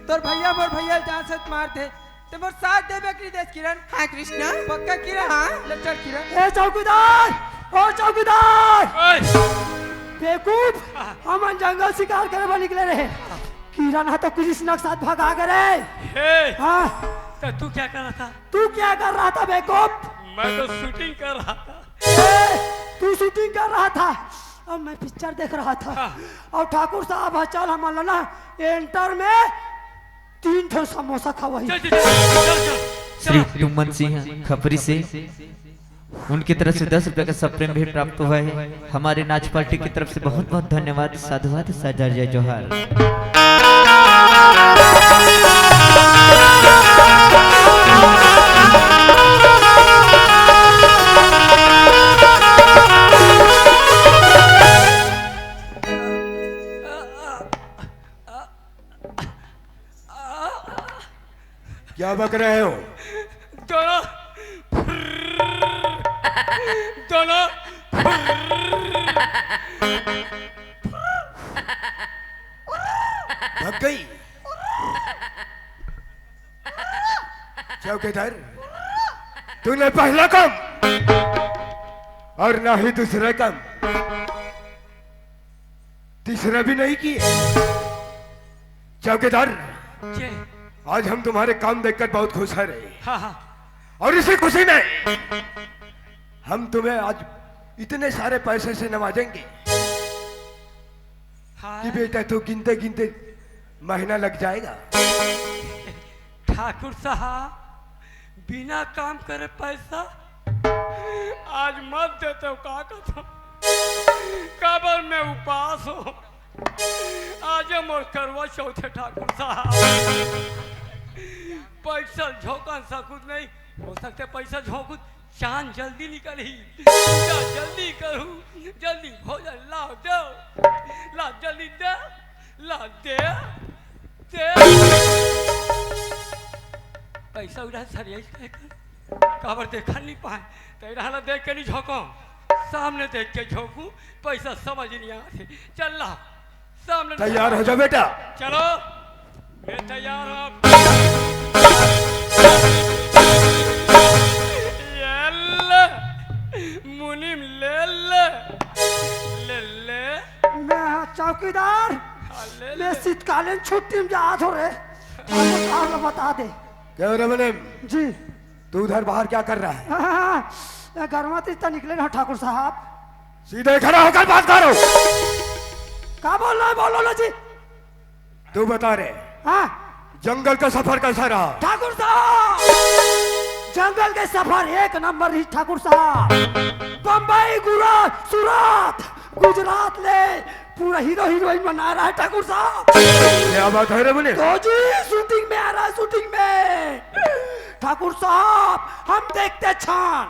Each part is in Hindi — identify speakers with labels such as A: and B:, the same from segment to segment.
A: तोर भैया मोर भैया जहाँ से मार थे तो मोर साथ देवे की देश किरण।
B: हाँ कृष्णा
A: पक्का किरण।
B: हाँ
A: ले चल किरण।
C: ए चौकीदार, ओ चौकीदार, बेवकूफ, हम जंगल शिकार करे बा निकले रहे। किरण तो कृष्णा के साथ भागा गए। हाँ
D: तो तू क्या कर रहा था?
C: तू क्या कर रहा था बेवकूफ?
D: मैं तो शूटिंग कर रहा था।
C: तू शूटिंग कर रहा था और मैं पिक्चर देख रहा था। और ठाकुर साहब चल हमारा ना एंटर में 3 ठो समोसा खावा।
E: श्री तुमन सिंह खपरी से उनकी तरफ से 10 रुपए का सप्रेम भेंट प्राप्त हुआ है। हमारे नाच पार्टी की तरफ से बहुत बहुत धन्यवाद। साधुवाद, सादर जय जोहार।
F: क्या बक रहे हो?
D: दोनों दोनों
F: भग गई। चौकीदार, तूने पहला काम और ना ही दूसरा काम, तीसरा भी नहीं किए। चौकीदार, आज हम तुम्हारे काम देखकर बहुत खुश है रहे।
D: हाँ।
F: और इसी खुशी में हम तुम्हें आज इतने सारे पैसे से नवाजेंगे कि बेटा तो गिनते गिनते महीना लग जाएगा।
D: ठाकुर साहब बिना काम करे पैसा आज मत देते हो। काबर में उपास हो। आज मोर करवा चौथ है ठाकुर साहब। पैसा झोंकन सकूत नहीं हो सकते। पैसा झोंकूत चांद जल्दी निकली। जल्दी करूं, जल्दी भोजन ला दो, ला जल्दी दे, ला दे दे। पैसा उड़ा सरिया काबर देखा नहीं पाए। तेरा देख के नहीं झोंको, सामने देख के झोंकू। पैसा समझ नहीं आते। चल ला सामने।
F: तैयार हो जाओ बेटा।
D: चलो मैं तैयार हूँ। मुनीम ले ले ले ले।
C: मैं चौकीदार, मैं शीतकालीन छुट्टी में जा हो रे। बता दे।
F: क्या रमन
C: जी,
F: तू उधर बाहर क्या कर रहा है?
C: घर में तो निकले ना ठाकुर साहब।
F: सीधे खड़ा होकर बात करो।
C: क्या बोल रहा है? बोलो ना जी।
F: तू बता रहे।
C: हाँ
F: जंगल का सफर कैसा रहा?
C: ठाकुर साहब, जंगल के सफर एक नंबर ही ठाकुर साहब। बम्बई, सूरत, गुजरात ले पूरा हीरो हीरोइन बना रहा है ठाकुर साहब।
F: क्या बात है रे बोले?
C: तो जी शूटिंग में आ रहा है, शूटिंग में। ठाकुर साहब हम देखते छान।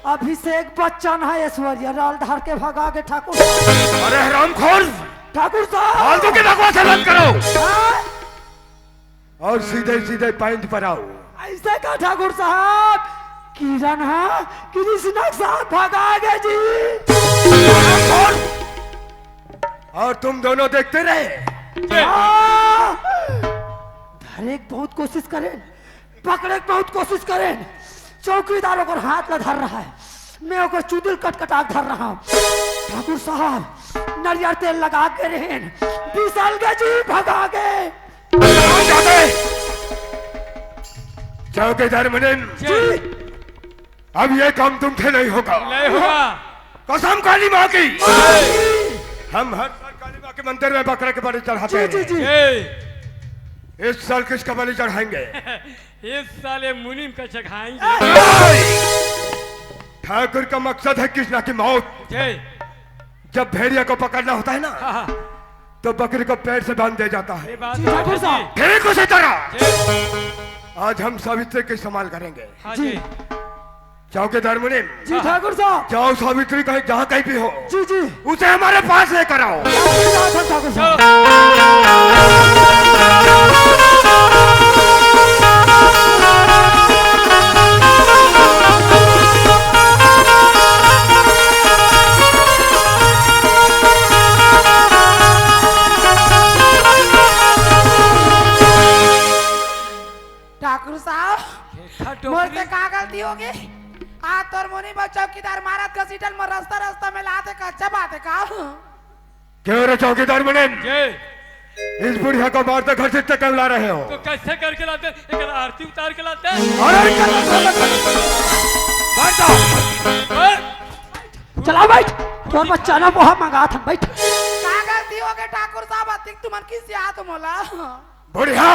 C: अभिषेक बच्चन है, ऐश्वर्या राय धार के भगा के ठाकुर साहब।
F: अरे हरामखोर,
C: ठाकुर साहब
F: फालतू की बकवास बंद करो
C: हाँ?
F: और सीधे सीधे पॉइंट पर आओ।
C: ऐसे का ठाकुर साहब? किरण है, कृष्णा के साथ भगा गए जी।
F: और तुम दोनों देखते रहे।
C: हाँ। धरे बहुत कोशिश करें, पकड़े बहुत कोशिश करें। चौकीदारों को हाथ लगा रहा है, मैं ओकर चुदिल कटकटा धर रहा हूँ। ठाकुर साहब नारियल तेल लगा के रहे, विशाल के जी भगा गए।
F: चौकीदार मुनीम, अब ये काम तुमसे नहीं होगा।
D: नहीं होगा।
F: कसम काली माँ की। हम हर साल काली माँ के मंदिर में बकरे के बलि चढ़ाते हैं। इस साल किसका बलि चढ़ाएंगे?
D: इस साल ये मुनीम का चढ़ाएंगे।
F: ठाकुर का मकसद है कृष्णा की मौत। जब भेड़िया को पकड़ना होता है ना, तो बकरी को पेड़ से बांध दिया जाता है।
C: ठाकुर साहब
F: ठीक उसी तरह आज हम सावित्री की संभाल करेंगे।
C: जी
F: चौकीदार मुनीम,
C: जी ठाकुर साहब।
F: जाओ सावित्री कहीं जहाँ कहीं भी हो,
C: जी जी
F: उसे हमारे पास लेकर आओ।
C: ठाकुर साहब।
A: से का गलती होगी? आ तोर मुनी बा चौकीदार महाराज का सीटल में रास्ता रास्ता में लाते का अच्छा बात है का?
F: क्यों रे चौकीदार मुनीम,
D: जी
F: इस बुढ़िया को मारते घर से क्यों ला रहे हो?
D: तो कैसे करके लाते? एक आरती उतार के लाते
F: अरे बैठ जाओ।
C: चला बैठ, तोर बच्चा ना वहाँ मंगा था, बैठ।
A: का गलती होगी ठाकुर साहब? अतिक तुमन किस हाथ मोला?
F: बुढ़िया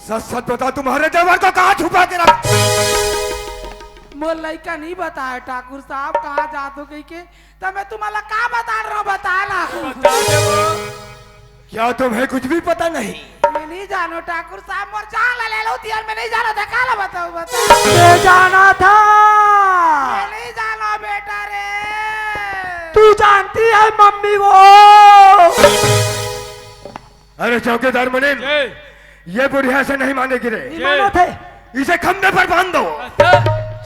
F: सच सच बता, तुम्हारे देवर को कहाँ छुपा के रख?
A: मोर लड़का नहीं बताया ठाकुर साहब कहाँ जात हो गई के, तब मैं तुम्हारा का बता रहा हूँ बताना।
D: बता दे वो।
F: क्या तुम्हें कुछ भी पता नहीं?
A: मैं नहीं जानो ठाकुर साहब, मोर जान ले लो तियार में नहीं जाना था, काला बताओ बता।
C: ये जाना था,
A: मैं नहीं जानो बेटा रे।
C: तू जानती है मम्मी वो।
F: अरे चौकीदार मुनीम,
D: जी
F: ये बुढ़िया से नहीं मानेगी रे,
C: नहीं मानो थे,
F: इसे खंबे पर बांध दो।
D: अच्छा,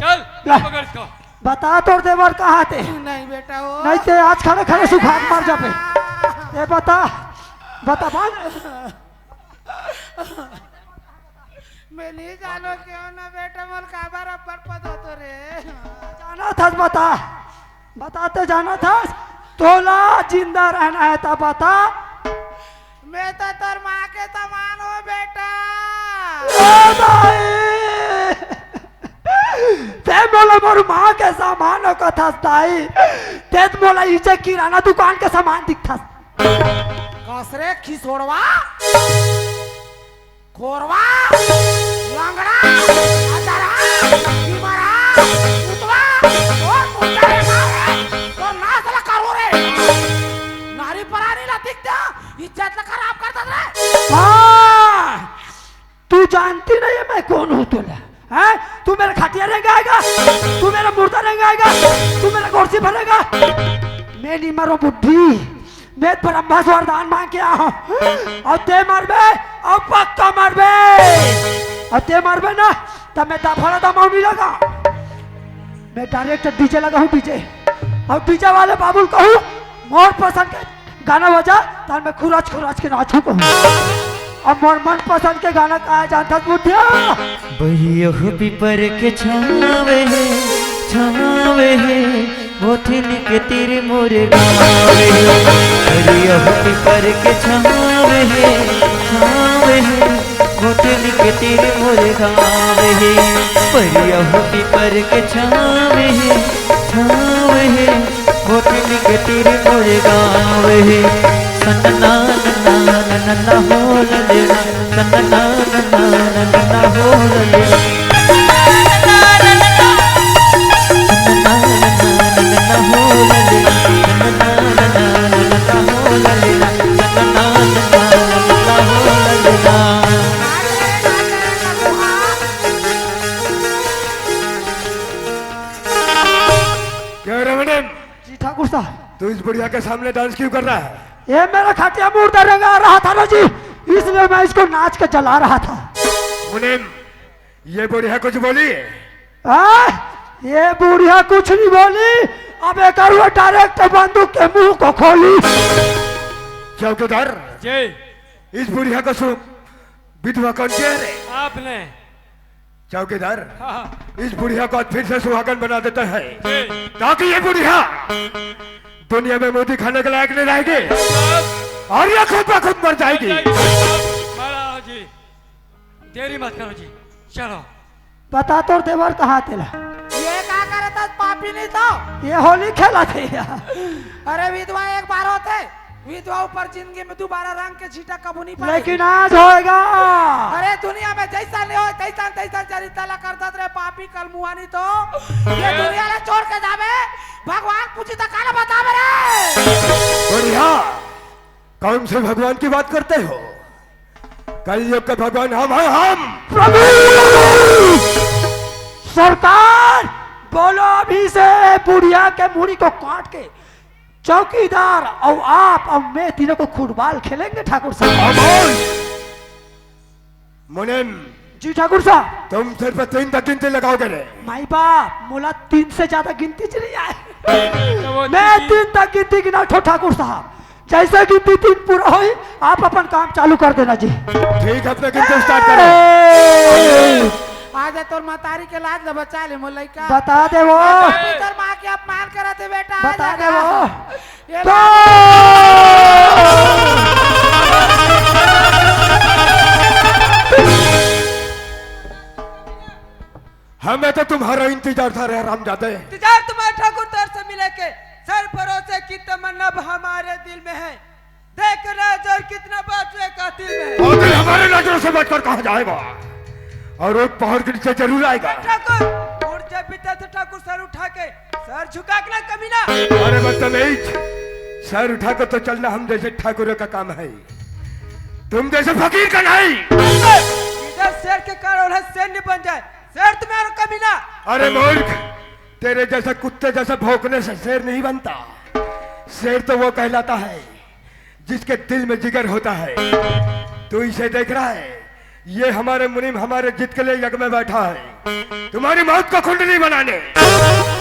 D: चल
C: ला।
D: पकड़ इसको।
C: बता तोर देवर कहाँ थे?
A: नहीं बेटा वो
C: नहीं ते आज खड़े खड़े सुखा के मर जाबे। ये बता, बता बात।
A: मैं नहीं जानो क्यों ना बेटा, मोर का बराबर पद हो तो रे।
C: जाना था बता, बताते जाना था, तोला जिंदा रहना है तब बता।
A: मैं तो तोर माँ के समान हो बेटा।
C: ए भाई, ते बोला मोर माँ के सामान का था ताई, ते बोला इसे किराना दुकान के सामान दिखता।
A: कसरे खिसोड़वा, खोरवा, लंगड़ा, अचारा, बीमारा, उतवा, और मुंडा रे मारे, तो नासला करो रे। नारी परानी ला दिखता, इज्जत ला खराब करता रे।
C: हाँ, तू जानती नहीं है मैं कौन हूँ तुला? हैं? तू मेरा खटिया रेंगाएगा, तू मेरा मुर्दा रेंगाएगा, तू मेरा कुर्सी भरेगा। मैं नहीं मरो बुद्धि, मैं ब्रह्मा से वरदान मांग के आया हूँ। और ते मरबे, और पक्का मरबे, और ते मरबे ना, तब मैं दफड़ा दमाऊ नहीं लगा। मैं डायरेक्ट डीजे लगा हूँ, डीजे, और डीजे वाले बाबुल कहूँ मोर पसंद के गाना बजा, तार मैं खुराच खुराच के नाचू कहूँ। और मोर मन पसंद के गाना कहा जाता बुढ़िया।
E: बहियो पीपर के छावे है मोठिन के तीर मोरे गावे है। बहियो पीपर के छावे है मोठिन के तीर मोरे गावे है। बहियो पीपर के छावे है मोठिन के तीर मोरे गावे है। सन्ना नन्ना नन्ना हो ललेना, सन्ना नन्ना नन्ना हो ललेना, सन्ना नन्ना नन्ना हो ललेना, सन्ना नन्ना नन्ना हो ललेना, सन्ना नन्ना नन्ना हो ललेना।
F: क्या रे मुनीम,
C: जी ठाकुर साहब,
F: तू इस बुढ़िया के सामने डांस क्यों कर रहा है?
C: ये मेरा खटिया मुर्दा रंगा रहा था ना जी, इसलिए मैं इसको नाच के चला रहा था।
F: मुनीम, ये बुढ़िया कुछ बोली?
C: ये बुढ़िया कुछ नहीं बोली, अब एक और डायरेक्ट बंदूक के मुंह को खोली।
F: चौकीदार,
D: जी
F: इस बुढ़िया को विधवा कौन किया रे?
D: आपने।
F: चौकीदार,
D: हाँ,
F: इस बुढ़िया को फिर से सुहागन बना देता है,
D: जी
F: ताकि ये बुढ़िया दुनिया में मोदी खाने के लायक नहीं रहेगी
D: साहब,
F: और ये खुद ब खुद मर जाएगी।
D: महाराज जी देरी मत करो जी, चलो।
C: बता तो देवर कहाँ तेरा?
A: ये क्या करे था पापी नहीं तो?
C: ये होली खेला थे
A: अरे विधवा एक बार होते, विधवा ऊपर जिंदगी में दोबारा रंग के छीटा कबू नहीं पाएगी।
C: लेकिन आज होएगा।
A: अरे दुनिया में जैसा नहीं हो तैसा तैसा चरित्र करता रे पापी कल मुहानी तो ये दुनिया ले छोड़ के जावे, भगवान पूछी तो काला बतावे रे।
F: बुढ़िया, कौन से भगवान की बात करते हो? कलयुग के भगवान हम हैं, हम।
C: प्रभु सरकार बोलो, अभी से बुढ़िया के मुड़ी को काट के चौकीदार और आप और मैं तीनों को फुटबॉल खेलेंगे ठाकुर साहब।
F: मुनीम,
C: जी ठाकुर साहब।
F: तुम सिर पर 3 तक गिनती लगाओगे रे?
C: माई बाप, मोला 3 से ज्यादा गिनती चली आए।
D: तो वो
C: मैं 3 तक गिनती गिना ठो ठाकुर साहब, जैसे गिनती 3 पूरा हुई आप अपन काम चालू कर देना जी।
F: ठीक है, अपना गिनती स्टार्ट करो।
A: आज तोर मतारी के लाज ल बचा ले मोर लइका
C: बता दे वो
A: तोर मां के अपमान करत है बेटा
C: बता दे वो
A: ये
F: हमें तो तुम्हारा इंतजार था रे रामजादे।
B: इंतजार तुम्हारे ठाकुर तर से मिले के सर भरोसे की तमन्ना हमारे दिल में है। देख नजर कितना बात कातिल में है।
F: और दिल हमारे नजरों से बचकर कहाँ जाएगा और वो पहाड़ के नीचे जरूर आएगा।
B: ठाकुर और जब भी था ठाकुर सर उठा के सर झुका के ना कमीना।
F: अरे बदतमीज, सर उठा कर तो चलना हम जैसे ठाकुरों का काम है, तुम जैसे फकीर का नहीं।
B: इधर शेर के कारण है सैन्य बन जाए शेर तुम्हारा कमीना।
F: अरे मूर्ख, तेरे जैसे कुत्ते जैसे भौंकने से शेर नहीं बनता। शेर तो वो कहलाता है जिसके दिल में जिगर होता है। तू इसे देख रहा है, ये हमारे मुनीम हमारे जिद के लिए यज्ञ में बैठा है तुम्हारी मौत को कुंडली बनाने।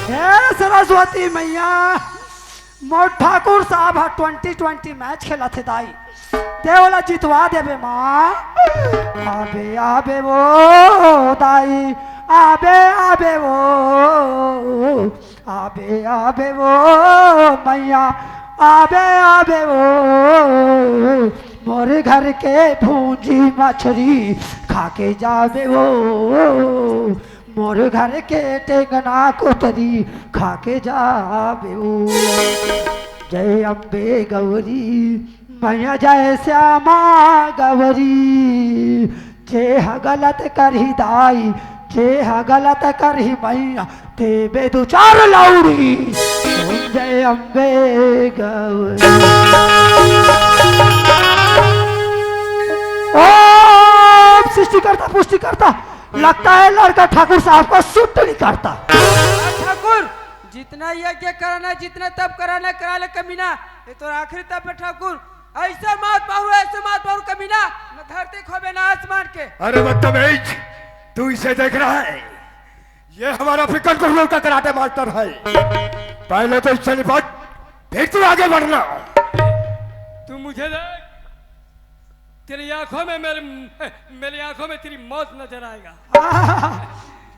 C: हे सरस्वती मैया, मोर ठाकुर साहब 2020 मैच खेला थे दाई, देवला जितवा देवे माँ। आबे आबे वो दाई, आबे आबे वो, आबे आबे वो मैया, आबे आबे वो। मोरे घर के भूंजी मछली खाके जाबे वो, मोरे घर के टेंगना कोतरी खाके जाबे वो। जय अम्बे गौरी मैया, जय श्यामा गौरी। जे गलत करही दाई, जे गलत करही मैया, तेबे दो चार लौड़ी। जय अम्बे गौरी। ओम सृष्टिकर्ता पुष्टिकर्ता, लगता है लड़का ठाकुर साहब को सूट नहीं करता।
B: ठाकुर जितना यज्ञ कराना जितना तप कराना करा ले कमीना। ये तो आखिरी तप है ठाकुर। ऐसा मात मारू ऐसे मात मारू कमीना, न धरती खोबे ना आसमान के।
F: अरे बदतमीज, तू इसे देख रहा है, ये हमारा फिकर कुर्नूल का कराटे मास्टर है। पहले तो इससे निपट, फिर तू आगे बढ़ना।
D: तू मुझे देख, तेरी आंखों में मेरी आंखों में तेरी मौत नजर आएगा।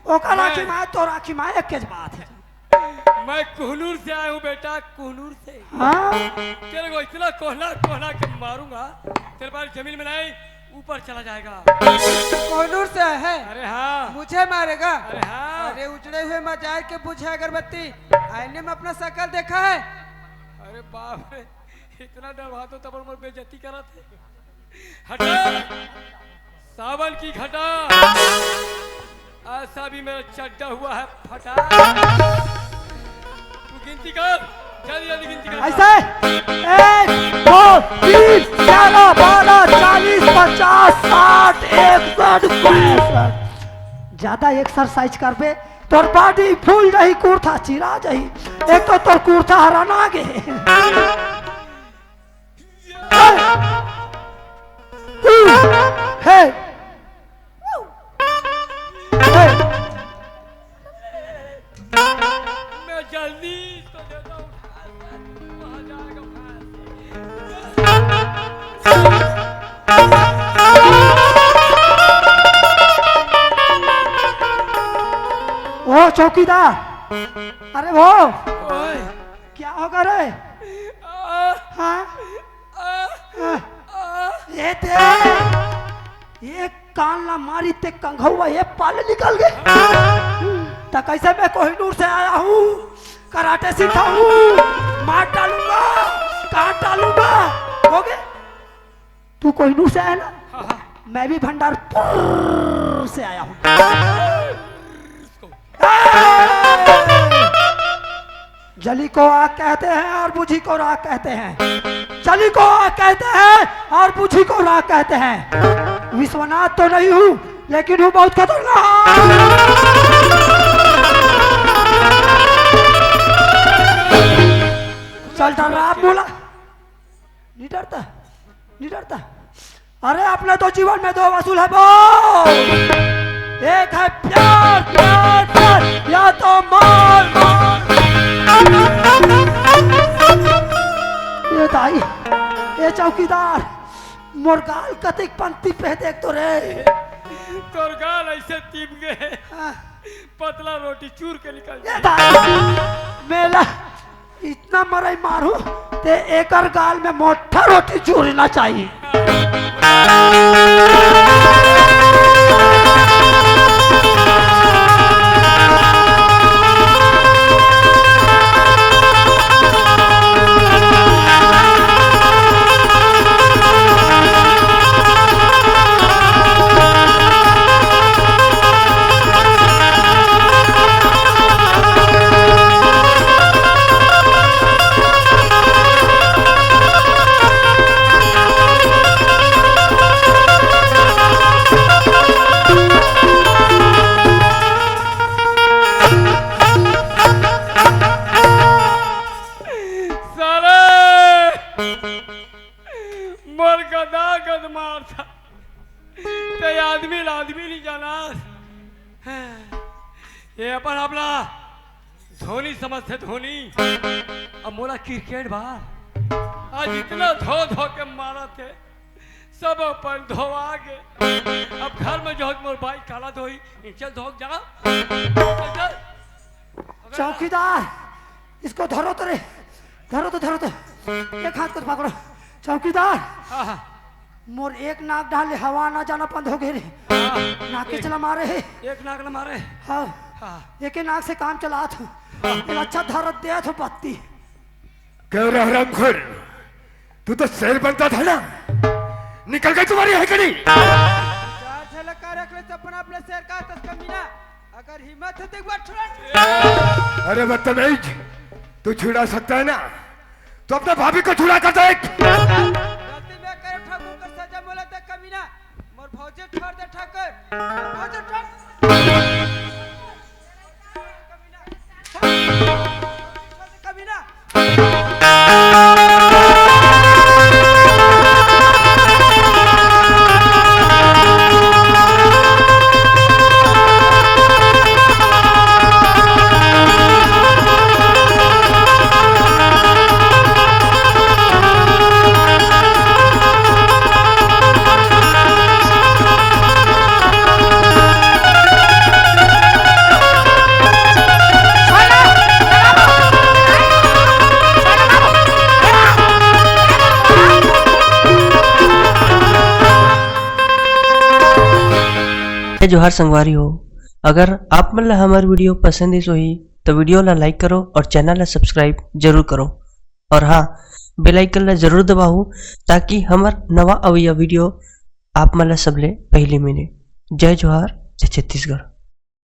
C: ओका राखी माए तो राखी माए एक बात है।
D: मैं कोहनूर से आया हूँ बेटा, कोहनूर से।
C: हाँ?
D: तेरे को इतना कोहना कोहना के मारूंगा, तेरे पास जमीन में नहीं ऊपर चला जाएगा।
B: कोहिनूर से है?
D: अरे हाँ।
B: मुझे मारेगा?
D: अरे हाँ।
B: अरे उजड़े हुए मजार के बुझे अगरबत्ती, आईने में अपना शकल देखा है?
D: अरे बाप रे, इतना डरवा तो तब मैं बेइज्जती करा थे। हटा, सावन की घटा, ऐसा भी मेरा चड्डा हुआ है फटा। तू गिनती कर, जल्दी जल्दी गिनती कर।
C: ऐसे 1 2 3 4 12 40 50 60 61 62। ज्यादा एक्सरसाइज करबे तोर बॉडी फूल रही, कुर्ता चिरा जाही। एक तो तोर कुर्ता हराना गे। हे
D: मैं जल्दी तो देता हूँ, वहाँ जाएगा
C: ओ चौकीदार, अरे वो
D: ओए,
C: क्या होगा रे? हाँ? ये ते ये कान ला मारी ते कंघौआ ये पाले निकल गए। तो कैसे मैं कोहिनूर से आया हूँ, कराटे सीखा हूँ, मार डालूंगा, काट डालूंगा। हो गए? तू कोहिनूर से आया ना? मैं भी भंडारपुर से आया हूँ। जली को आग कहते हैं और बुझी को राख कहते हैं। जली को आग कहते हैं और बुझी को राख कहते हैं। विश्वनाथ तो नहीं हूँ, लेकिन हूँ बहुत खतरनाक। चल डर रहा, आप बोला नहीं डरता, नहीं डरता। अरे अपने तो जीवन में 2 वसूल है बोल। एक है प्यार प्यार प्यार, या तो मार मार। ये दाई, ये चौकीदार, मोर गाल कतिक पंक्ति पे देख तो रे।
D: तोर गाल ऐसे टिप गए पतला रोटी चूर के निकल
C: ये दादा, मेला इतना मरई मारू ते एकर गाल में मोटा रोटी चूरना चाहिए।
D: मोर गदा गद मार था ते आदमी नहीं जाना ये अपन अपना धोनी समझते धोनी अब मोला क्रिकेट बार आज इतना धो धो के मारा थे सब अपन धोआ गए अब घर में जो मोर बाइक काला धोई चल धोक जा चल।
C: चौकीदार इसको धरो तो रे, धरो तो एक हाथ को पकड़ो। चौकीदार मोर एक नाक डाले हवा ना जाना बंद हो गए रे, नाक के चला मारे है।
D: एक नाक न मारे
C: हाँ एक ही नाक से काम चला था, एक अच्छा धरत दिया था पत्ती।
F: क्यों रे हरामखोर, तू तो शेर बनता था ना, निकल गई तुम्हारी है कड़ी।
B: चार झलक का रख ले सपना अपने शेर का तस कमीना, अगर हिम्मत है तो एक बार छुड़ा।
F: अरे बदतमीज, तू छुड़ा सकता है ना तो अपने भाभी को छुड़ा कर देख।
B: गलती में करे ठाकुर का सजा बोला था कमीना, मोर भौजे छोड़ दे ठाकुर, भौजे छोड़ कमीना।
G: जोहार संगवारी हो, अगर आप मन ला हमार वीडियो पसंद है सोही तो वीडियो ला लाइक करो और चैनल ला सब्सक्राइब जरूर करो और हाँ बेल आइकन ला जरूर दबाओ ताकि हमार नवा अवैया वीडियो आप मन ला सबले पहले मिले। जय जोहार, जय छत्तीसगढ़।